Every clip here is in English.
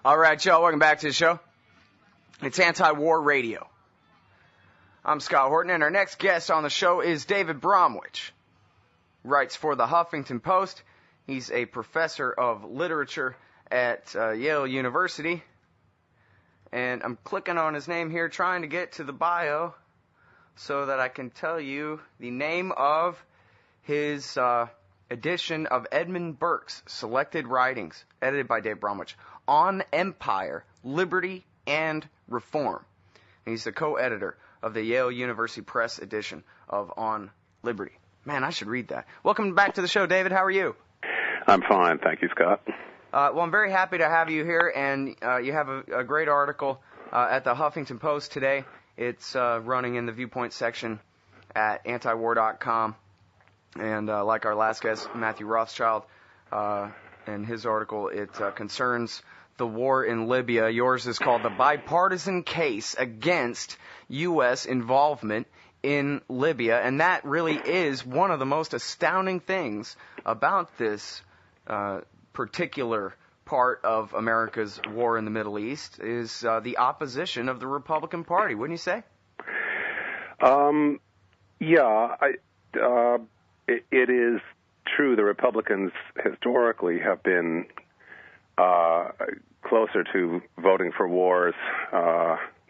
All right, y'all, welcome back to the show. It's Anti-War Radio. I'm Scott Horton, and our next guest on the show is David Bromwich. Writes for the Huffington Post. He's a professor of literature at Yale University. And I'm clicking on his name here, trying to get to the bio so that I can tell you the name of his edition of Edmund Burke's Selected Writings, edited by Dave Bromwich, on Empire, Liberty, and Reform. And he's the co-editor of the Yale University Press edition of On Liberty. Man, I should read that. Welcome back to the show, David. How are you? I'm fine. Thank you, Scott. Well, I'm very happy to have you here, and you have a great article at the Huffington Post today. It's running in the Viewpoint section at antiwar.com. And like our last guest, Matthew Rothschild, and his article, it concerns the war in Libya. Yours is called The Bipartisan Case Against U.S. Involvement in Libya. And that really is one of the most astounding things about this particular part of America's war in the Middle East is the opposition of the Republican Party, wouldn't you say? It is true the Republicans historically have been closer to voting for wars,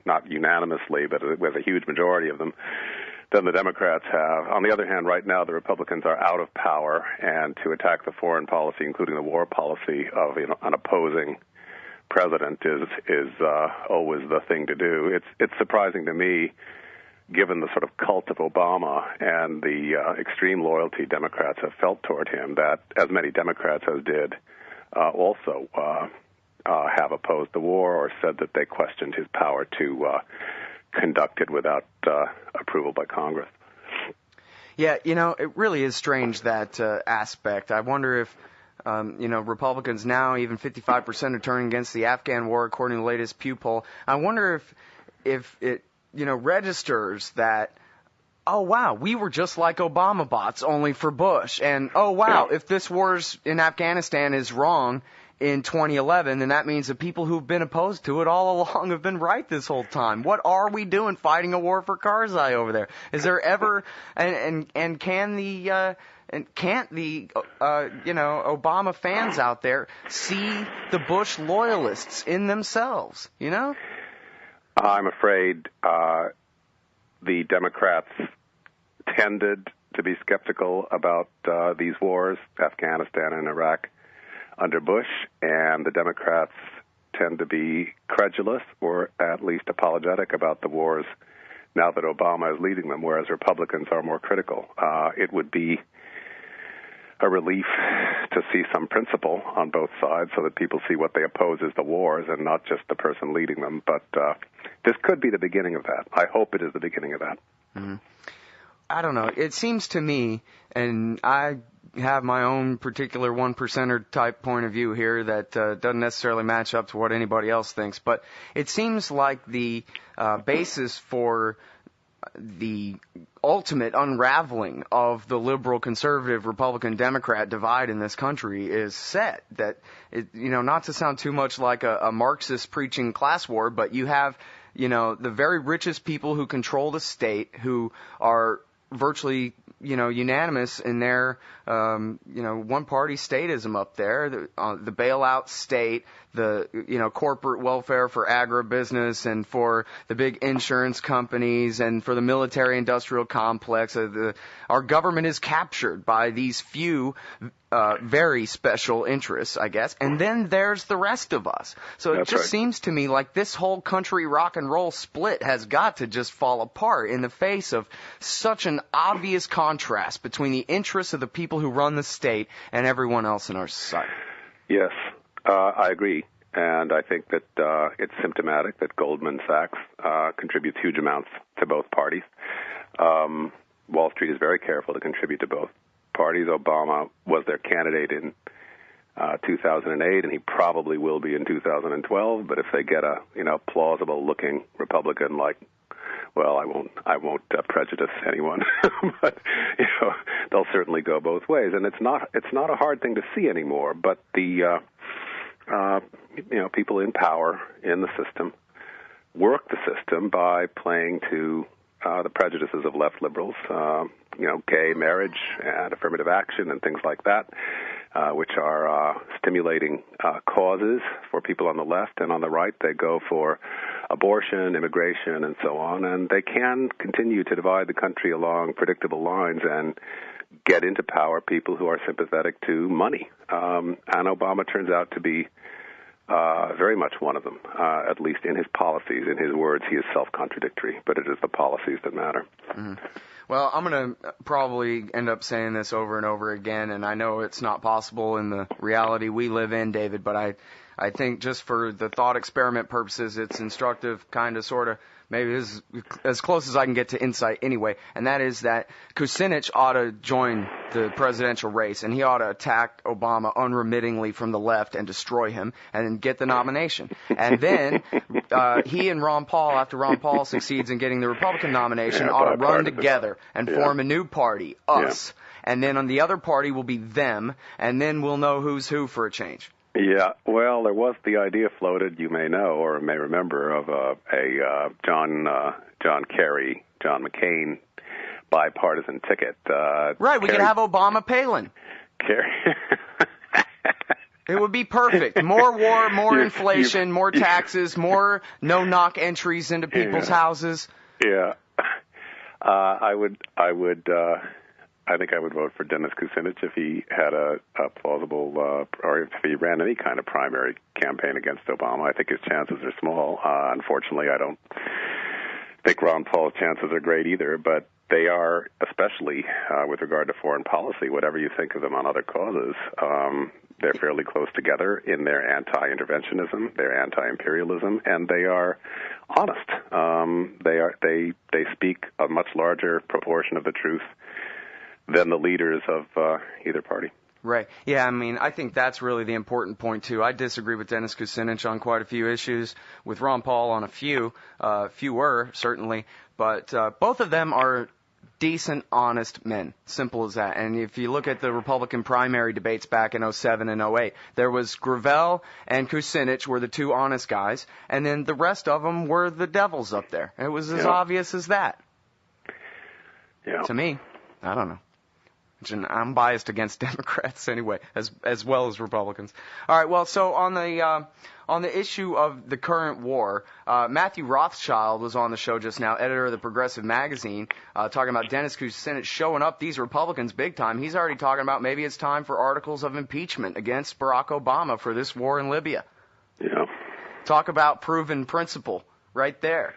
not unanimously, but with a huge majority of them, than the Democrats have. On the other hand, right now the Republicans are out of power, and to attack the foreign policy, including the war policy of an opposing president, is always the thing to do. It's surprising to me, given the sort of cult of Obama and the extreme loyalty Democrats have felt toward him, that as many Democrats as did also have opposed the war or said that they questioned his power to conduct it without approval by Congress. Yeah, it really is strange, that aspect. I wonder if, Republicans now, even 55% are turning against the Afghan war, according to the latest Pew poll. I wonder if it registers that, oh, wow, we were just like Obama bots, only for Bush. And, oh, wow, if this war in Afghanistan is wrong in 2011, then that means the people who've been opposed to it all along have been right this whole time. What are we doing fighting a war for Karzai over there? Is there ever, and can't the Obama fans out there see the Bush loyalists in themselves, I'm afraid the Democrats tended to be skeptical about these wars, Afghanistan and Iraq, under Bush, and the Democrats tend to be credulous or at least apologetic about the wars now that Obama is leading them, whereas Republicans are more critical. It would be a relief to see some principle on both sides so that people see what they oppose is the wars and not just the person leading them. But this could be the beginning of that. I hope it is the beginning of that. Mm-hmm. I don't know. It seems to me, and I have my own particular one percenter type point of view here that doesn't necessarily match up to what anybody else thinks, but it seems like the basis for the ultimate unraveling of the liberal, conservative, Republican, Democrat divide in this country is set. That, not to sound too much like a Marxist preaching class war, but you have, the very richest people who control the state, who are virtually, unanimous in their, one-party statism up there, the bailout state, the, corporate welfare for agribusiness and for the big insurance companies and for the military-industrial complex. Our government is captured by these few very special interests, I guess. And then there's the rest of us. So it just seems to me like this whole country rock and roll split has got to just fall apart in the face of such an obvious contrast between the interests of the people who run the state and everyone else in our society. Yes, I agree. And I think that it's symptomatic that Goldman Sachs contributes huge amounts to both parties. Wall Street is very careful to contribute to both parties. Obama was their candidate in 2008, and he probably will be in 2012. But if they get a plausible-looking Republican like, well, I won't prejudice anyone, but they'll certainly go both ways. And it's not a hard thing to see anymore. But the people in power in the system work the system by playing to the prejudices of left liberals, gay marriage and affirmative action and things like that, which are stimulating causes for people on the left, and on the right they go for abortion, immigration, and so on. And they can continue to divide the country along predictable lines and get into power people who are sympathetic to money. And Obama turns out to be very much one of them, at least in his policies. In his words, he is self-contradictory, but it is the policies that matter. Mm-hmm. Well, I'm going to probably end up saying this over and over again, and I know it's not possible in the reality we live in, David, but I think just for the thought experiment purposes, it's instructive, kind of, sort of, maybe this is as close as I can get to insight anyway, and that is that Kucinich ought to join the presidential race, and he ought to attack Obama unremittingly from the left and destroy him, and then get the nomination. And then he and Ron Paul, after Ron Paul succeeds in getting the Republican nomination, ought to run together and form a new party, us. Yeah. And then on the other party will be them, and then we'll know who's who for a change. Yeah, well, there was the idea floated, you may know or may remember, of a John Kerry, John McCain bipartisan ticket. Right, we could have Obama-Palin. Kerry. It would be perfect. More war, more inflation, more taxes, more no-knock entries into people's houses. Yeah, I think I would vote for Dennis Kucinich if he had a plausible, or if he ran any kind of primary campaign against Obama. I think his chances are small. Unfortunately, I don't think Ron Paul's chances are great either, but they are, especially with regard to foreign policy, whatever you think of them on other causes, they're fairly close together in their anti-interventionism, their anti-imperialism, and they are honest. They speak a much larger proportion of the truth than the leaders of either party. Right. Yeah, I mean, I think that's really the important point, too. I disagree with Dennis Kucinich on quite a few issues, with Ron Paul on a few, fewer, certainly, but both of them are decent, honest men. Simple as that. And if you look at the Republican primary debates back in 07 and 08, there was Gravel and Kucinich were the two honest guys, and then the rest of them were the devils up there. It was as obvious as that. Yeah. To me. I don't know. I'm biased against Democrats anyway, as well as Republicans. All right, well, so on the issue of the current war, Matthew Rothschild was on the show just now, editor of the Progressive magazine, talking about Dennis Kucinich showing up these Republicans big time. He's already talking about maybe it's time for articles of impeachment against Barack Obama for this war in Libya. Yeah. Talk about proven principle right there.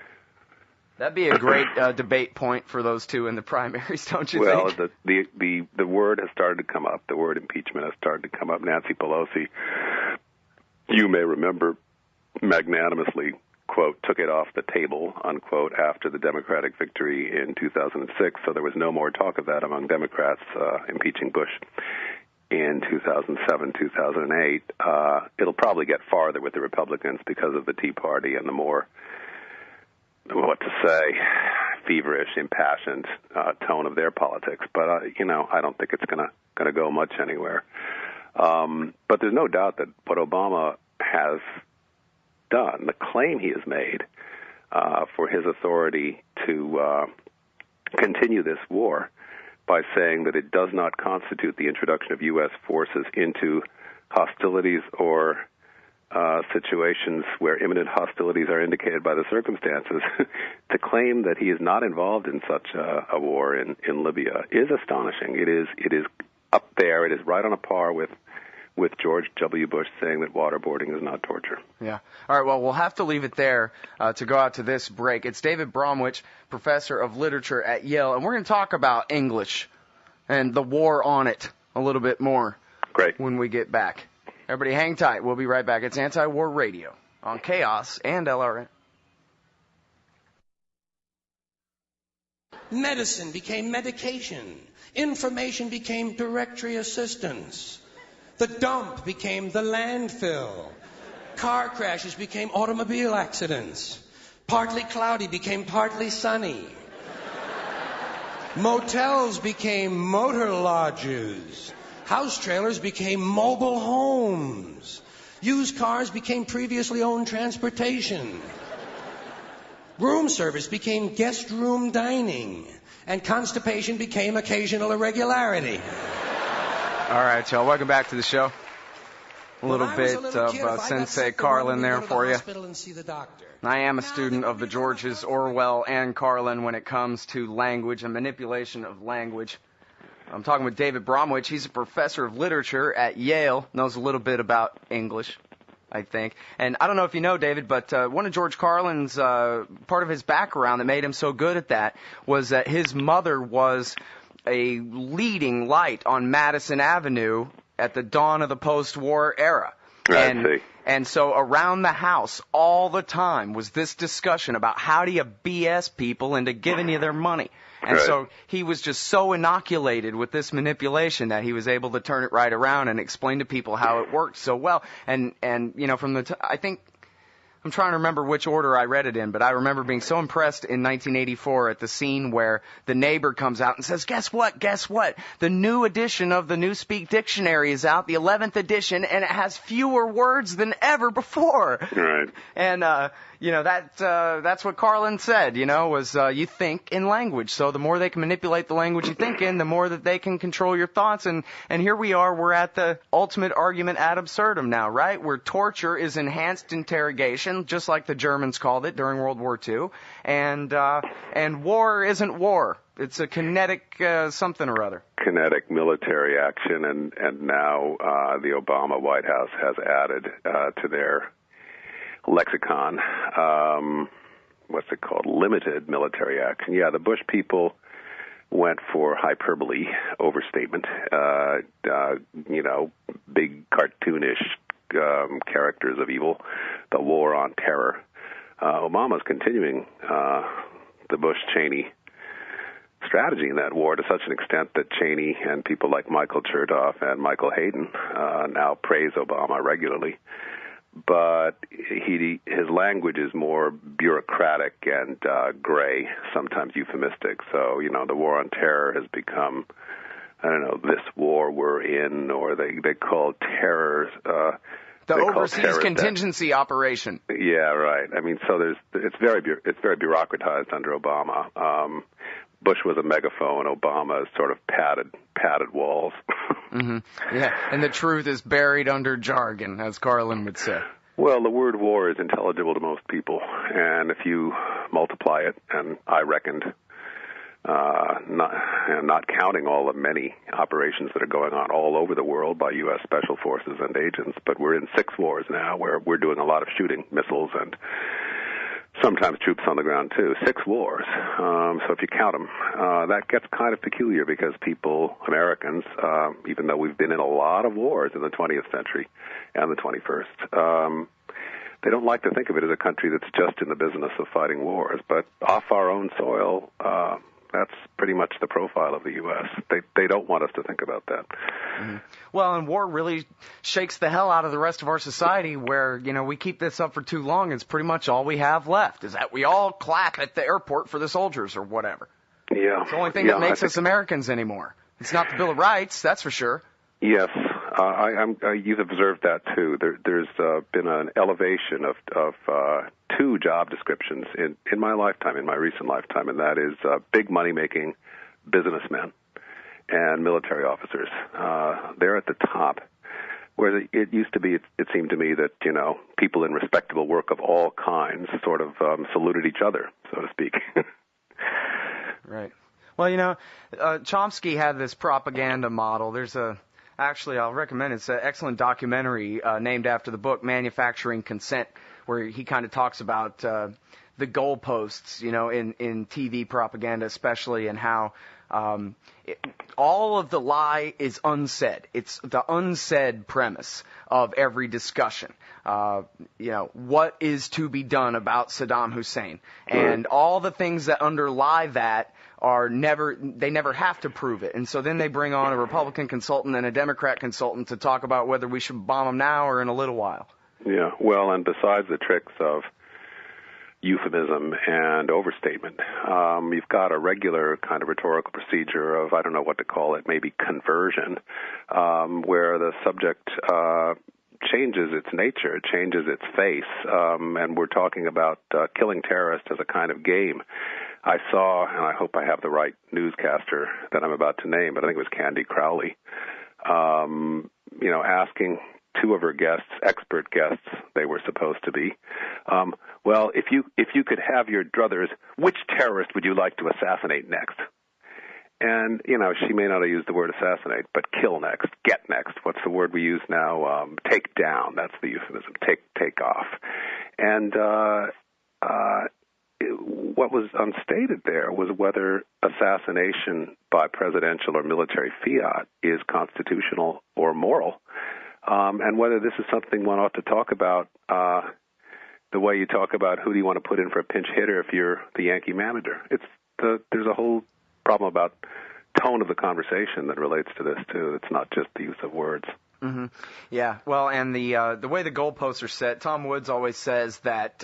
That'd be a great debate point for those two in the primaries, don't you think? Well, the word has started to come up. The word impeachment has started to come up. Nancy Pelosi, you may remember, magnanimously, quote, took it off the table, unquote, after the Democratic victory in 2006. So there was no more talk of that among Democrats impeaching Bush in 2007, 2008. It'll probably get farther with the Republicans because of the Tea Party and the more, what to say, feverish, impassioned tone of their politics. But I don't think it's gonna go much anywhere. But there's no doubt that what Obama has done, the claim he has made for his authority to continue this war by saying that it does not constitute the introduction of U.S. forces into hostilities or situations where imminent hostilities are indicated by the circumstances, to claim that he is not involved in such a war in Libya is astonishing. It is up there. It is right on a par with George W. Bush saying that waterboarding is not torture. Yeah. All right, well, we'll have to leave it there to go out to this break. It's David Bromwich, professor of literature at Yale, and we're going to talk about English and the war on it a little bit more. Great. When we get back. Everybody hang tight. We'll be right back. It's Anti-War Radio on Chaos and LRN. Medicine became medication. Information became directory assistance. The dump became the landfill. Car crashes became automobile accidents. Partly cloudy became partly sunny. Motels became motor lodges. House trailers became mobile homes. Used cars became previously owned transportation. Room service became guest room dining. And constipation became occasional irregularity. All right, y'all. Welcome back to the show. A little bit of Sensei Carlin there for you. I am a student of the Georges Orwell and Carlin when it comes to language and manipulation of language. I'm talking with David Bromwich. He's a professor of literature at Yale, knows a little bit about English, I think. And I don't know if you know, David, but one of George Carlin's, part of his background that made him so good at that was that his mother was a leading light on Madison Avenue at the dawn of the post-war era. And so around the house all the time was this discussion about how do you BS people into giving you their money. And so he was just so inoculated with this manipulation that he was able to turn it right around and explain to people how it worked so well. And you know, from I think, I'm trying to remember which order I read it in, but I remember being so impressed in 1984 at the scene where the neighbor comes out and says, guess what? The new edition of the Newspeak Dictionary is out, the 11th edition, and it has fewer words than ever before. Right. And, you know, that's what Carlin said, you know, was you think in language. So the more they can manipulate the language you think in, the more that they can control your thoughts. And here we are, we're at the ultimate argument ad absurdum now, right? Where torture is enhanced interrogation, just like the Germans called it during World War II. And war isn't war. It's a kinetic something or other. Kinetic military action, and now the Obama White House has added to their lexicon, what's it called? Limited military action. Yeah, the Bush people went for hyperbole, overstatement, you know, big cartoonish characters of evil, the war on terror. Obama's continuing the Bush-Cheney strategy in that war to such an extent that Cheney and people like Michael Chertoff and Michael Hayden now praise Obama regularly. But his language is more bureaucratic and gray, sometimes euphemistic. So, you know, the war on terror has become, I don't know, this war we're in, or they call terror the overseas contingency operation. Yeah, right. I mean, so it's very bureaucratized under Obama. Bush was a megaphone. Obama is sort of padded walls. Mm-hmm. Yeah, and the truth is buried under jargon, as Carlin would say. Well, the word war is intelligible to most people, and if you multiply it, and I reckoned, not counting all the many operations that are going on all over the world by U.S. special forces and agents, but we're in 6 wars now where we're doing a lot of shooting, missiles, and sometimes troops on the ground, too. 6 wars. So if you count them, that gets kind of peculiar because people, Americans, even though we've been in a lot of wars in the 20th century and the 21st, they don't like to think of it as a country that's just in the business of fighting wars. But off our own soil, that's pretty much the profile of the U.S. They don't want us to think about that. Mm-hmm. Well, and war really shakes the hell out of the rest of our society where, you know, we keep this up for too long. It's pretty much all we have left is that we all clap at the airport for the soldiers or whatever. Yeah. It's the only thing that makes us Americans anymore. It's not the Bill of Rights, that's for sure. Yes. You've observed that, too. There's been an elevation of 2 job descriptions in my lifetime, in my recent lifetime, and that is big money-making businessmen and military officers. They're at the top, where it used to be, it seemed to me that, you know, people in respectable work of all kinds sort of saluted each other, so to speak. Right. Well, you know, Chomsky had this propaganda model. Actually, I'll recommend it. It's an excellent documentary named after the book Manufacturing Consent, where he kind of talks about the goalposts, you know, in TV propaganda especially, and how all of the lie is unsaid. It's the unsaid premise of every discussion. You know, what is to be done about Saddam Hussein? And all the things that underlie that they never have to prove it. And so then they bring on a Republican consultant and a Democrat consultant to talk about whether we should bomb them now or in a little while. Yeah, well, and besides the tricks of euphemism and overstatement, you've got a regular kind of rhetorical procedure of, I don't know what to call it, maybe conversion, where the subject changes its nature, it changes its face, and we're talking about killing terrorists as a kind of game. I saw, and I hope I have the right newscaster that I'm about to name, but I think it was Candy Crowley, asking two of her guests, expert guests they were supposed to be, well, if you could have your druthers, which terrorist would you like to assassinate next? And, she may not have used the word assassinate, but kill next, get next. What's the word we use now? Take down. That's the euphemism. Take off. And what was unstated there was whether assassination by presidential or military fiat is constitutional or moral, and whether this is something one ought to talk about the way you talk about who do you want to put in for a pinch hitter if you're the Yankee manager. There's a whole problem about tone of the conversation that relates to this, too. It's not just the use of words. Mm-hmm. Yeah, well, and the way the goalposts are set, Tom Woods always says that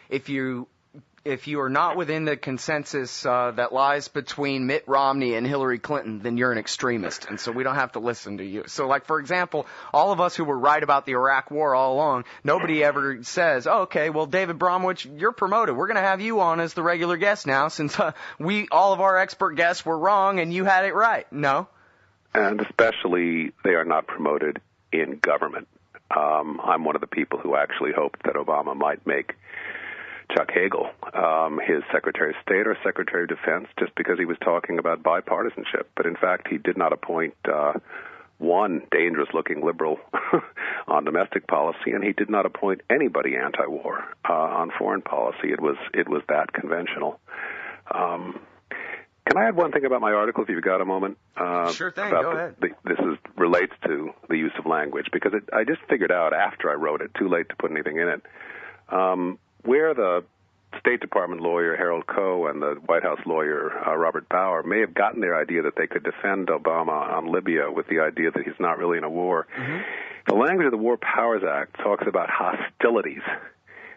if you are not within the consensus that lies between Mitt Romney and Hillary Clinton, then you're an extremist, and so we don't have to listen to you. So, like, for example, all of us who were right about the Iraq War all along, nobody ever says, oh, okay, well, David Bromwich, you're promoted. We're going to have you on as the regular guest now since all of our expert guests were wrong and you had it right. No. And especially they are not promoted in government. I'm one of the people who actually hoped that Obama might make Chuck Hagel his Secretary of State or Secretary of Defense just because he was talking about bipartisanship. But in fact, he did not appoint one dangerous-looking liberal on domestic policy, and he did not appoint anybody anti-war on foreign policy. It was that conventional. Can I add one thing about my article, if you've got a moment? Sure thing. Go ahead. This relates to the use of language, because I just figured out after I wrote it, too late to put anything in it, where the State Department lawyer Harold Koh and the White House lawyer Robert Bauer may have gotten their idea that they could defend Obama on Libya with the idea that he's not really in a war. Mm-hmm. The language of the War Powers Act talks about hostilities,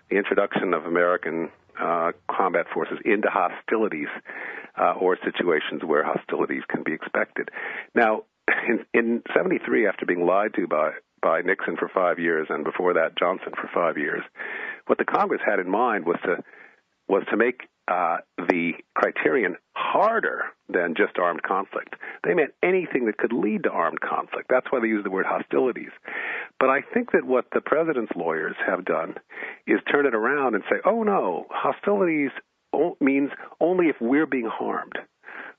the introduction of American combat forces into hostilities or situations where hostilities can be expected. Now, in 73, after being lied to by Nixon for 5 years and before that Johnson for 5 years, what the Congress had in mind was to make the criterion harder than just armed conflict. They meant anything that could lead to armed conflict. That's why they use the word hostilities. But I think that what the president's lawyers have done is turn it around and say, oh, no, hostilities means only if we're being harmed.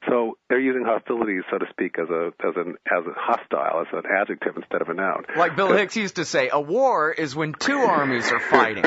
So they're using hostilities, so to speak, as a hostile, as an adjective instead of a noun. Like Bill Hicks used to say, a war is when two armies are fighting.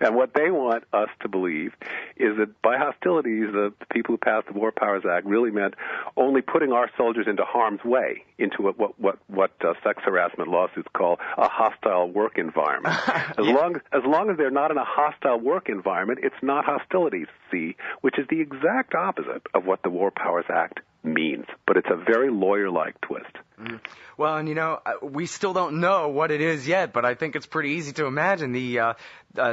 And what they want us to believe is that by hostilities, the people who passed the War Powers Act really meant only putting our soldiers into harm's way, into what sex harassment lawsuits call a hostile work environment. As long as they're not in a hostile work environment, it's not hostilities, see, which is the exact opposite of what the War Powers Act means, but it's a very lawyer-like twist. Mm. Well, and we still don't know what it is yet, but I think it's pretty easy to imagine. The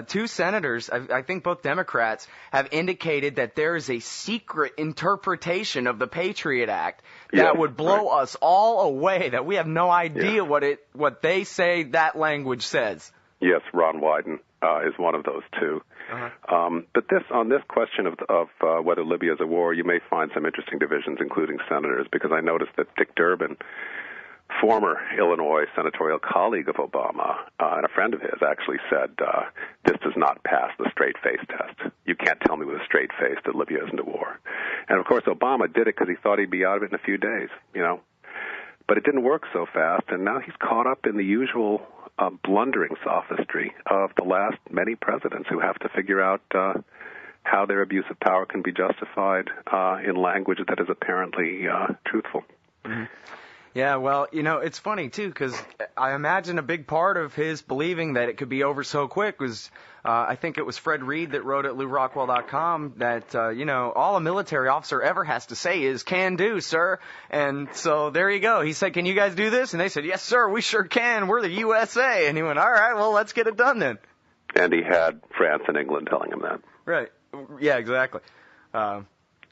two senators, I think both Democrats, have indicated that there is a secret interpretation of the Patriot Act that would blow us all away, that we have no idea what they say that language says. Yes, Ron Wyden is one of those two. Uh-huh. But on this question of whether Libya is a war, you may find some interesting divisions, including senators, because I noticed that Dick Durbin, former Illinois senatorial colleague of Obama and a friend of his, actually said, this does not pass the straight-face test. You can't tell me with a straight face that Libya isn't a war. And, of course, Obama did it because he thought he'd be out of it in a few days, But it didn't work so fast, and now he's caught up in the usual blundering sophistry of the last many presidents who have to figure out how their abuse of power can be justified in language that is apparently truthful. Mm-hmm. Yeah, well, it's funny, too, because I imagine a big part of his believing that it could be over so quick was, I think it was Fred Reed that wrote at LouRockwell.com that, all a military officer ever has to say is, can do, sir. And so there you go. He said, can you guys do this? And they said, yes, sir, we sure can. We're the USA. And he went, all right, well, let's get it done then. And he had France and England telling him that. Right. Yeah, exactly.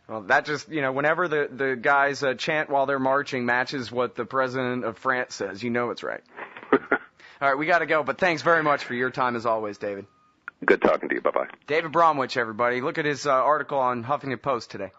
Well, that just, whenever the guys chant while they're marching matches what the president of France says, it's right. All right, we got to go, but thanks very much for your time as always, David. Good talking to you. Bye-bye. David Bromwich, everybody. Look at his article on Huffington Post today.